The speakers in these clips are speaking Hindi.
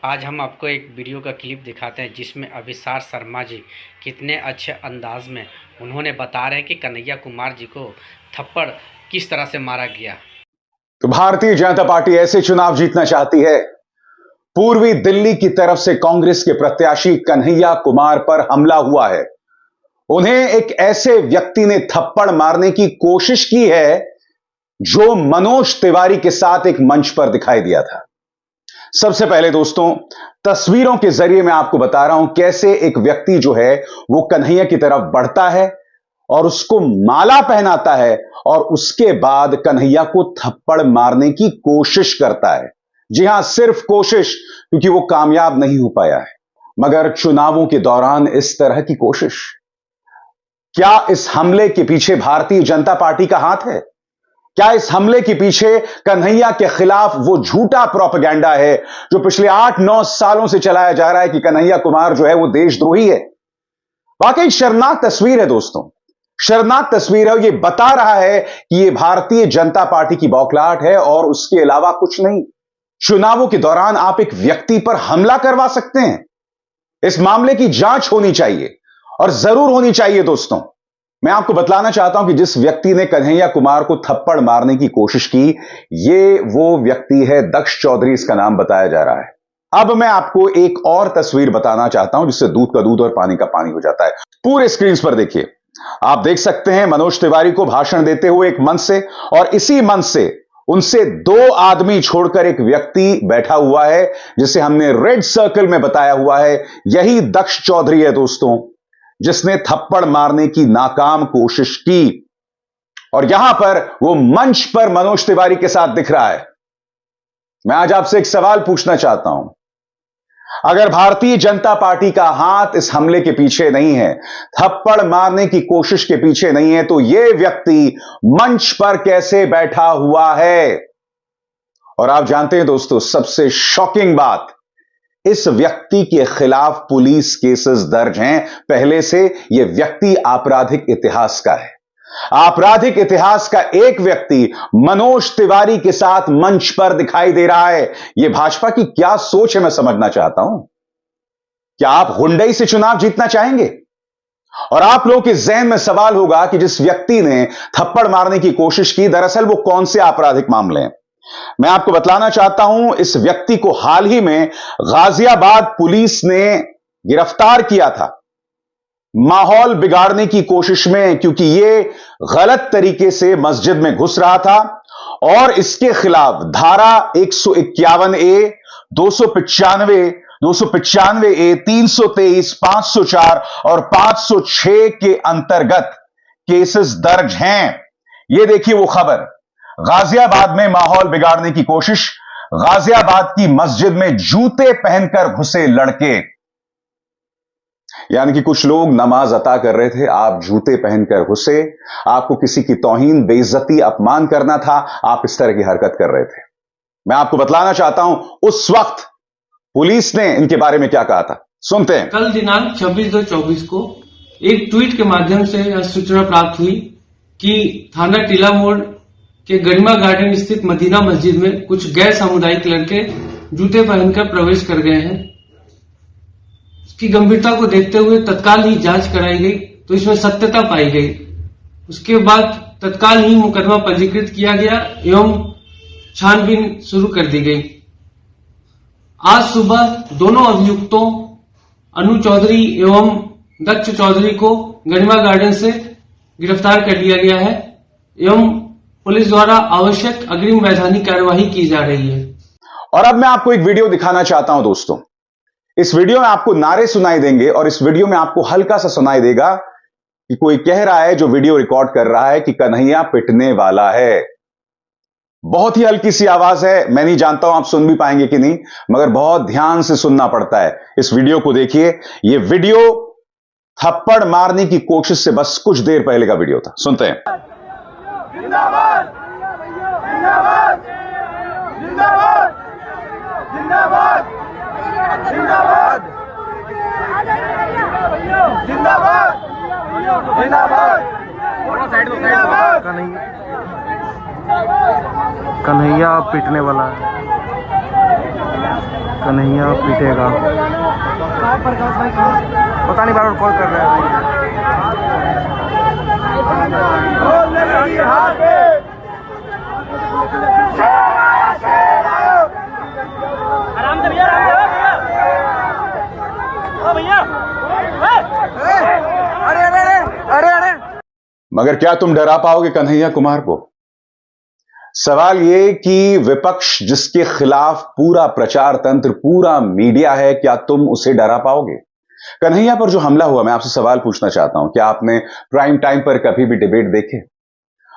आज हम आपको एक वीडियो का क्लिप दिखाते हैं जिसमें अभिसार शर्मा जी कितने अच्छे अंदाज में उन्होंने बता रहे हैं कि कन्हैया कुमार जी को थप्पड़ किस तरह से मारा गया। तो भारतीय जनता पार्टी ऐसे चुनाव जीतना चाहती है। पूर्वी दिल्ली की तरफ से कांग्रेस के प्रत्याशी कन्हैया कुमार पर हमला हुआ है। उन्हें एक ऐसे व्यक्ति ने थप्पड़ मारने की कोशिश की है जो मनोज तिवारी के साथ एक मंच पर दिखाई दिया था। सबसे पहले दोस्तों, तस्वीरों के जरिए मैं आपको बता रहा हूं कैसे एक व्यक्ति जो है वो कन्हैया की तरफ बढ़ता है और उसको माला पहनाता है और उसके बाद कन्हैया को थप्पड़ मारने की कोशिश करता है। जी हां, सिर्फ कोशिश, क्योंकि वो कामयाब नहीं हो पाया है। मगर चुनावों के दौरान इस तरह की कोशिश, क्या इस हमले के पीछे भारतीय जनता पार्टी का हाथ है? क्या इस हमले के पीछे कन्हैया के खिलाफ वो झूठा प्रोपेगेंडा है जो पिछले 8-9 सालों से चलाया जा रहा है कि कन्हैया कुमार जो है वो देशद्रोही है? वाकई शर्मनाक तस्वीर है दोस्तों, शर्मनाक तस्वीर है। ये बता रहा है कि ये भारतीय जनता पार्टी की बौखलाहट है और उसके अलावा कुछ नहीं। चुनावों के दौरान आप एक व्यक्ति पर हमला करवा सकते हैं। इस मामले की जांच होनी चाहिए और जरूर होनी चाहिए दोस्तों। मैं आपको बतलाना चाहता हूं कि जिस व्यक्ति ने कन्हैया कुमार को थप्पड़ मारने की कोशिश की, ये वो व्यक्ति है दक्ष चौधरी, इसका नाम बताया जा रहा है। अब मैं आपको एक और तस्वीर बताना चाहता हूं जिससे दूध का दूध और पानी का पानी हो जाता है। पूरे स्क्रीन पर देखिए, आप देख सकते हैं मनोज तिवारी को भाषण देते हुए एक मंच से, और इसी मंच से उनसे 2 आदमी छोड़कर एक व्यक्ति बैठा हुआ है जिसे हमने रेड सर्कल में बताया हुआ है। यही दक्ष चौधरी है दोस्तों, जिसने थप्पड़ मारने की नाकाम कोशिश की, और यहां पर वो मंच पर मनोज तिवारी के साथ दिख रहा है। मैं आज आपसे एक सवाल पूछना चाहता हूं, अगर भारतीय जनता पार्टी का हाथ इस हमले के पीछे नहीं है, थप्पड़ मारने की कोशिश के पीछे नहीं है, तो यह व्यक्ति मंच पर कैसे बैठा हुआ है? और आप जानते हैं दोस्तों, सबसे शॉकिंग बात, इस व्यक्ति के खिलाफ पुलिस केसेस दर्ज हैं पहले से। यह व्यक्ति आपराधिक इतिहास का है। आपराधिक इतिहास का एक व्यक्ति मनोज तिवारी के साथ मंच पर दिखाई दे रहा है। यह भाजपा की क्या सोच है, मैं समझना चाहता हूं। क्या आप हुंडई से चुनाव जीतना चाहेंगे? और आप लोगों के जहन में सवाल होगा कि जिस व्यक्ति ने थप्पड़ मारने की कोशिश की, दरअसल वो कौन से आपराधिक मामले हैं। मैं आपको बतलाना चाहता हूं, इस व्यक्ति को हाल ही में गाजियाबाद पुलिस ने गिरफ्तार किया था, माहौल बिगाड़ने की कोशिश में, क्योंकि यह गलत तरीके से मस्जिद में घुस रहा था और इसके खिलाफ धारा 151A, 295A, 323, 504 और 506 के अंतर्गत केसेस दर्ज हैं। यह देखिए वो खबर, गाजियाबाद में माहौल बिगाड़ने की कोशिश, गाजियाबाद की मस्जिद में जूते पहनकर घुसे लड़के। यानी कि कुछ लोग नमाज अता कर रहे थे, आप जूते पहनकर घुसे, आपको किसी की तौहीन, बेइज्जती, अपमान करना था, आप इस तरह की हरकत कर रहे थे। मैं आपको बतलाना चाहता हूं उस वक्त पुलिस ने इनके बारे में क्या कहा था, सुनते हैं। कल दिनांक 26/2/24 को एक ट्वीट के माध्यम से यह सूचना प्राप्त हुई कि थाना टीला मोड़ के गरिमा गार्डन स्थित मदीना मस्जिद में कुछ गैर सामुदायिक लड़के जूते पहनकर प्रवेश कर गए हैं। इसकी गंभीरता को देखते हुए तत्काल ही जांच कराई गई तो इसमें सत्यता पाई गई। उसके बाद तत्काल ही मुकदमा पंजीकृत किया गया एवं छानबीन शुरू कर दी गई। आज सुबह दोनों अभियुक्तों अनु चौधरी एवं दक्ष चौधरी को गरिमा गार्डन से गिरफ्तार कर लिया गया है एवं पुलिस द्वारा आवश्यक अग्रिम वैधानिक कार्यवाही की जा रही है। और अब मैं आपको एक वीडियो दिखाना चाहता हूं दोस्तों। इस वीडियो में आपको नारे सुनाई देंगे और इस वीडियो में आपको हल्का सा सुनाई देगा कि कोई कह रहा है, जो वीडियो रिकॉर्ड कर रहा है, कि कन्हैया पिटने वाला है। बहुत ही हल्की सी आवाज है, मैं नहीं जानता हूं आप सुन भी पाएंगे कि नहीं, मगर बहुत ध्यान से सुनना पड़ता है। इस वीडियो को देखिए। यह वीडियो थप्पड़ मारने की कोशिश से बस कुछ देर पहले का वीडियो था, सुनते हैं। जिंदाबाद जिंदाबाद जिंदाबाद जिंदाबाद जिंदाबाद जिंदाबाद जिंदाबाद। कन्हैया पिटने वाला है। कन्हैया पीटेगा। पता नहीं, बार कॉल कर रहा है। आराम से भैया, भैया। अरे अरे अरे अरे अरे, मगर क्या तुम डरा पाओगे कन्हैया कुमार को? सवाल ये कि विपक्ष जिसके खिलाफ पूरा प्रचार तंत्र, पूरा मीडिया है, क्या तुम उसे डरा पाओगे? कन्हैया पर जो हमला हुआ, मैं आपसे सवाल पूछना चाहता हूं, क्या आपने प्राइम टाइम पर कभी भी डिबेट देखे?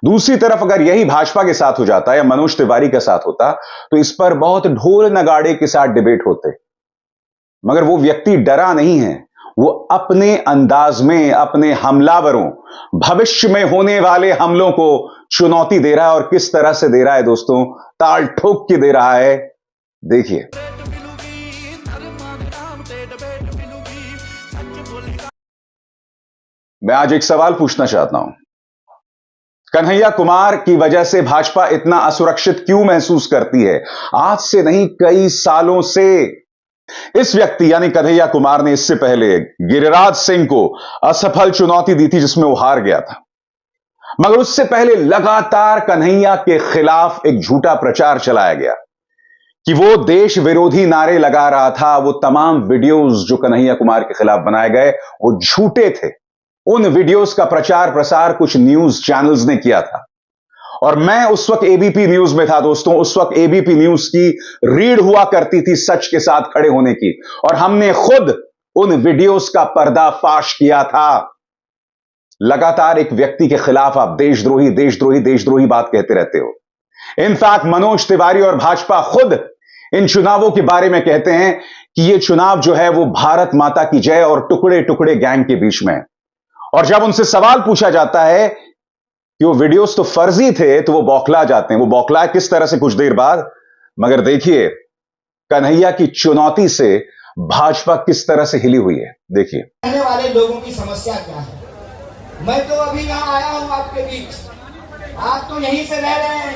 दूसरी तरफ अगर यही भाजपा के साथ हो जाता या मनोज तिवारी के साथ होता तो इस पर बहुत ढोल नगाड़े के साथ डिबेट होते। मगर वो व्यक्ति डरा नहीं है, वो अपने अंदाज में अपने हमलावरों, भविष्य में होने वाले हमलों को चुनौती दे रहा है। और किस तरह से दे रहा है दोस्तों, ताल ठोक के दे रहा है, देखिए। मैं आज एक सवाल पूछना चाहता हूं, कन्हैया कुमार की वजह से भाजपा इतना असुरक्षित क्यों महसूस करती है? आज से नहीं, कई सालों से। इस व्यक्ति यानी कन्हैया कुमार ने इससे पहले गिरिराज सिंह को असफल चुनौती दी थी जिसमें वो हार गया था। मगर उससे पहले लगातार कन्हैया के खिलाफ एक झूठा प्रचार चलाया गया कि वो देश विरोधी नारे लगा रहा था। वो तमाम वीडियोस जो कन्हैया कुमार के खिलाफ बनाए गए वो झूठे थे। उन वीडियोस का प्रचार प्रसार कुछ न्यूज चैनल्स ने किया था और मैं उस वक्त एबीपी न्यूज में था दोस्तों। उस वक्त एबीपी न्यूज की रीड हुआ करती थी सच के साथ खड़े होने की, और हमने खुद उन वीडियोस का पर्दाफाश किया था। लगातार एक व्यक्ति के खिलाफ आप देशद्रोही देशद्रोही देशद्रोही बात कहते रहते हो। इनफैक्ट मनोज तिवारी और भाजपा खुद इन चुनावों के बारे में कहते हैं कि यह चुनाव जो है वो भारत माता की जय और टुकड़े टुकड़े गैंग के बीच में है। और जब उनसे सवाल पूछा जाता है कि वो वीडियोस तो फर्जी थे, तो वो बौखला जाते हैं। वो बौखलाए किस तरह से कुछ देर बाद, मगर देखिए कन्हैया की चुनौती से भाजपा किस तरह से हिली हुई है, देखिए। रहने वाले लोगों की समस्या क्या है? मैं तो अभी यहाँ आया हूँ आपके बीच, आप तो यहीं से रह रहे हैं।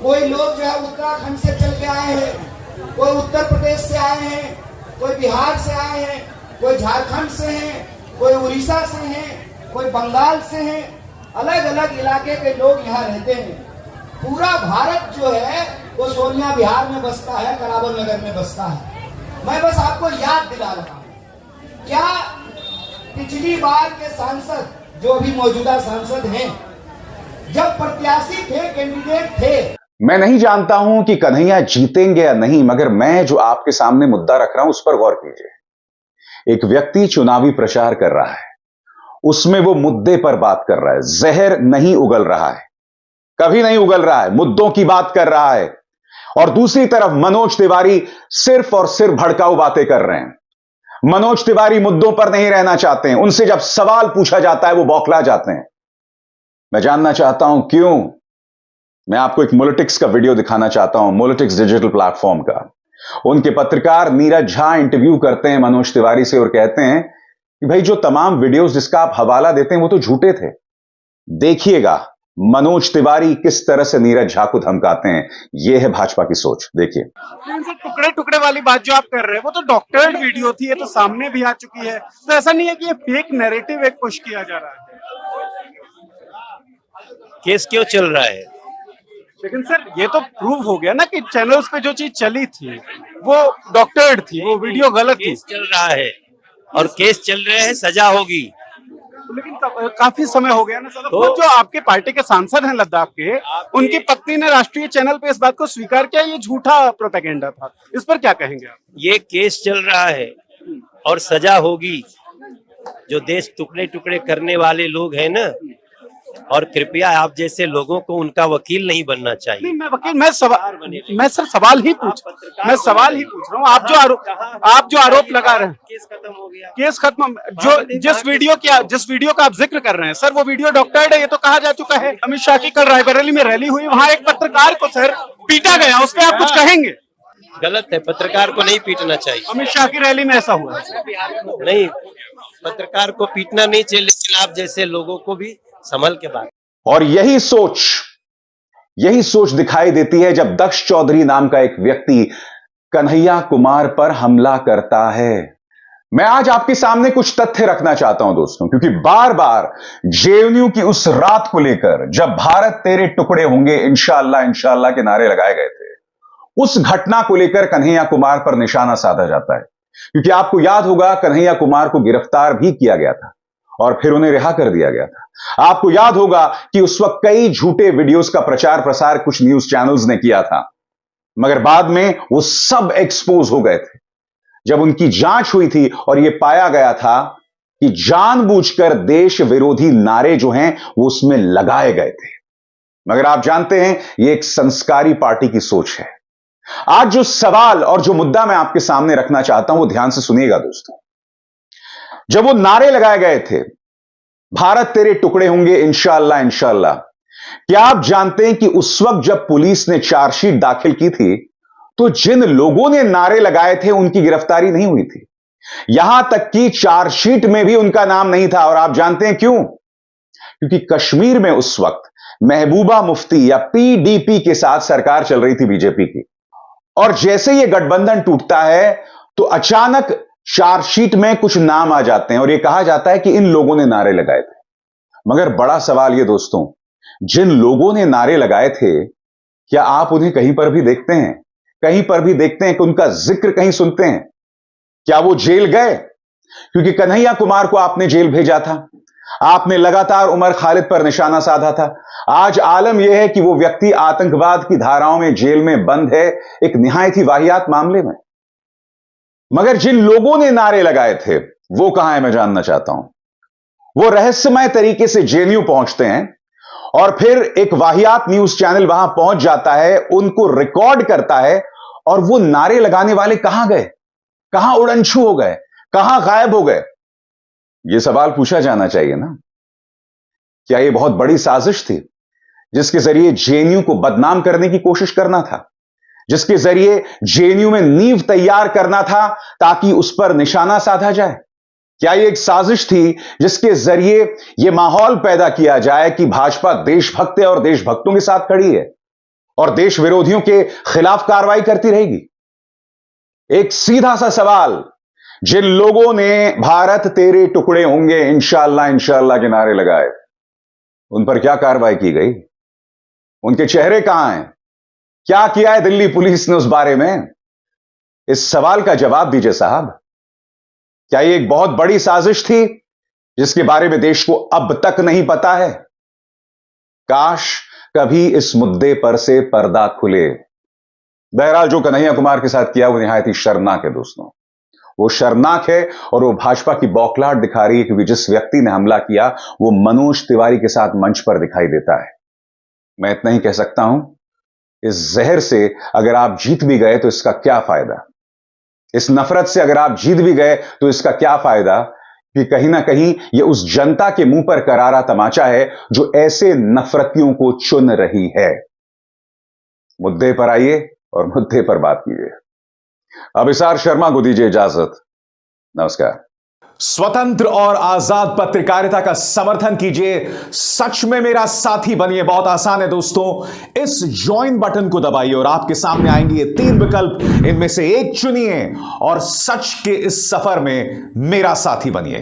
कोई लोग जो है उत्तराखंड से चल के आए हैं, कोई उत्तर प्रदेश से आए हैं, कोई बिहार से आए हैं, कोई झारखंड से हैं, कोई उड़ीसा से हैं, कोई बंगाल से हैं। अलग अलग इलाके के लोग यहाँ रहते हैं। पूरा भारत जो है वो सोनिया बिहार में बसता है, करावल नगर में बसता है। मैं बस आपको याद दिला रहा हूँ, क्या पिछली बार के सांसद जो अभी मौजूदा सांसद हैं, जब प्रत्याशी थे, कैंडिडेट थे। मैं नहीं जानता हूं कि कन्हैया जीतेंगे या नहीं, मगर मैं जो आपके सामने मुद्दा रख रहा हूं उस पर गौर कीजिए। एक व्यक्ति चुनावी प्रचार कर रहा है, उसमें वो मुद्दे पर बात कर रहा है। जहर नहीं उगल रहा है, कभी नहीं उगल रहा है, मुद्दों की बात कर रहा है। और दूसरी तरफ मनोज तिवारी सिर्फ और सिर्फ भड़काऊ बातें कर रहे हैं। मनोज तिवारी मुद्दों पर नहीं रहना चाहते हैं। उनसे जब सवाल पूछा जाता है वो बौखला जाते हैं। मैं जानना चाहता हूं क्यों। मैं आपको एक पॉलिटिक्स का वीडियो दिखाना चाहता हूं, पॉलिटिक्स डिजिटल प्लेटफॉर्म का। उनके पत्रकार नीरज झा इंटरव्यू करते हैं मनोज तिवारी से और कहते हैं कि भाई जो तमाम वीडियोस जिसका आप हवाला देते हैं वो तो झूठे थे। देखिएगा मनोज तिवारी किस तरह से नीरज झा को धमकाते हैं। यह है भाजपा की सोच, देखिए। टुकड़े टुकड़े वाली बात जो आप कर रहे हैं वो तो डॉक्टर्ड वीडियो थी, ये तो सामने भी आ चुकी है। तो ऐसा नहीं है कि ये फेक नैरेटिव एक पुश किया जा रहा है। केस क्यों चल रहा है? लेकिन सर ये तो प्रूव हो गया ना कि चैनल्स पे जो चीज चली थी वो डॉक्टर्ड थी, वो वीडियो गलत थी। केस चल रहा है और केस चल रहे हैं, सजा होगी। लेकिन काफी समय हो गया ना सर। तो जो आपके पार्टी के सांसद हैं लद्दाख के, उनकी पत्नी ने राष्ट्रीय चैनल पे इस बात को स्वीकार किया ये झूठा प्रोपेगेंडा था। इस पर क्या कहेंगे आप? ये केस चल रहा है और सजा होगी। जो देश टुकड़े टुकड़े करने वाले लोग हैं ना, और कृपया आप जैसे लोगों को उनका वकील नहीं बनना चाहिए। नहीं, मैं वकील, मैं सर सवाल ही पूछ रहा हूँ। आप जो आरोप लगा रहे हैं, केस खत्म हो गया। केस खत्म। जो जिस वीडियो का आप जिक्र कर रहे हैं सर, वो वीडियो डॉक्टर्ड है, ये तो कहा जा चुका है। अमित शाह की कल रायबरेली में रैली हुई, वहाँ एक पत्रकार को सर पीटा गया, उस पर आप कुछ कहेंगे? गलत है, पत्रकार को नहीं पीटना चाहिए। अमित शाह की रैली में ऐसा हुआ नहीं, पत्रकार को पीटना नहीं चाहिए, लेकिन आप जैसे लोगों को भी संभल के बात। और यही सोच दिखाई देती है जब दक्ष चौधरी नाम का एक व्यक्ति कन्हैया कुमार पर हमला करता है। मैं आज आपके सामने कुछ तथ्य रखना चाहता हूं दोस्तों, क्योंकि बार बार जेएनयू की उस रात को लेकर जब भारत तेरे टुकड़े होंगे इंशाअल्लाह इंशाअल्लाह के नारे लगाए गए थे, उस घटना को लेकर कन्हैया कुमार पर निशाना साधा जाता है। क्योंकि आपको याद होगा कन्हैया कुमार को गिरफ्तार भी किया गया था और फिर उन्हें रिहा कर दिया गया था। आपको याद होगा कि उस वक्त कई झूठे वीडियोस का प्रचार प्रसार कुछ न्यूज चैनल्स ने किया था, मगर बाद में वो सब एक्सपोज हो गए थे जब उनकी जांच हुई थी और यह पाया गया था कि जानबूझकर देश विरोधी नारे जो हैं वो उसमें लगाए गए थे। मगर आप जानते हैं यह एक संस्कारी पार्टी की सोच है। आज जो सवाल और जो मुद्दा मैं आपके सामने रखना चाहता हूं वो ध्यान से सुनिएगा दोस्तों। जब वो नारे लगाए गए थे भारत तेरे टुकड़े होंगे इंशाअल्लाह इंशाअल्लाह, क्या आप जानते हैं कि उस वक्त जब पुलिस ने चार्जशीट दाखिल की थी तो जिन लोगों ने नारे लगाए थे उनकी गिरफ्तारी नहीं हुई थी। यहां तक कि चार्जशीट में भी उनका नाम नहीं था। और आप जानते हैं क्यों? क्योंकि कश्मीर में उस वक्त महबूबा मुफ्ती या पीडीपी के साथ सरकार चल रही थी बीजेपी की, और जैसे यह गठबंधन टूटता है तो अचानक चार्जशीट में कुछ नाम आ जाते हैं और यह कहा जाता है कि इन लोगों ने नारे लगाए थे। मगर बड़ा सवाल यह दोस्तों, जिन लोगों ने नारे लगाए थे क्या आप उन्हें कहीं पर भी देखते हैं? कहीं पर भी देखते हैं कि उनका जिक्र कहीं सुनते हैं? क्या वो जेल गए? क्योंकि कन्हैया कुमार को आपने जेल भेजा था, आपने लगातार उमर खालिद पर निशाना साधा था। आज आलम यह है कि वो व्यक्ति आतंकवाद की धाराओं में जेल में बंद है, एक निहायत ही वाहियात मामले में। मगर जिन लोगों ने नारे लगाए थे वो कहां है मैं जानना चाहता हूं। वो रहस्यमय तरीके से जेएनयू पहुंचते हैं और फिर एक वाहियात न्यूज चैनल वहां पहुंच जाता है, उनको रिकॉर्ड करता है, और वो नारे लगाने वाले कहां गए? कहां उड़नछू हो गए? कहां गायब हो गए? यह सवाल पूछा जाना चाहिए ना। क्या यह बहुत बड़ी साजिश थी जिसके जरिए जेएनयू को बदनाम करने की कोशिश करना था, जिसके जरिए जेएनयू में नींव तैयार करना था ताकि उस पर निशाना साधा जाए? क्या यह एक साजिश थी जिसके जरिए यह माहौल पैदा किया जाए कि भाजपा देशभक्त है और देशभक्तों के साथ खड़ी है और देश विरोधियों के खिलाफ कार्रवाई करती रहेगी? एक सीधा सा सवाल, जिन लोगों ने भारत तेरे टुकड़े होंगे इंशाअल्लाह इंशाअल्लाह के नारे लगाए, उन पर क्या कार्रवाई की गई? उनके चेहरे कहां हैं? क्या किया है दिल्ली पुलिस ने उस बारे में? इस सवाल का जवाब दीजिए साहब। क्या यह एक बहुत बड़ी साजिश थी जिसके बारे में देश को अब तक नहीं पता है? काश कभी इस मुद्दे पर से पर्दा खुले। बहरहाल जो कन्हैया कुमार के साथ किया वो निहायत ही शर्मनाक है दोस्तों। वो शर्मनाक है और वो भाजपा की बौखलाहट दिखा रही है, क्योंकि जिस व्यक्ति ने हमला किया वो मनोज तिवारी के साथ मंच पर दिखाई देता है। मैं इतना ही कह सकता हूं, इस जहर से अगर आप जीत भी गए तो इसका क्या फायदा? इस नफरत से अगर आप जीत भी गए तो इसका क्या फायदा? कि कहीं ना कहीं यह उस जनता के मुंह पर करारा तमाचा है जो ऐसे नफरतियों को चुन रही है। मुद्दे पर आइए और मुद्दे पर बात कीजिए। अभिसार शर्मा को दीजिए इजाजत। नमस्कार। स्वतंत्र और आजाद पत्रकारिता का समर्थन कीजिए, सच में मेरा साथी बनिए। बहुत आसान है दोस्तों, इस ज्वाइन बटन को दबाइए और आपके सामने आएंगे ये 3 विकल्प, इनमें से एक चुनिए और सच के इस सफर में मेरा साथी बनिए।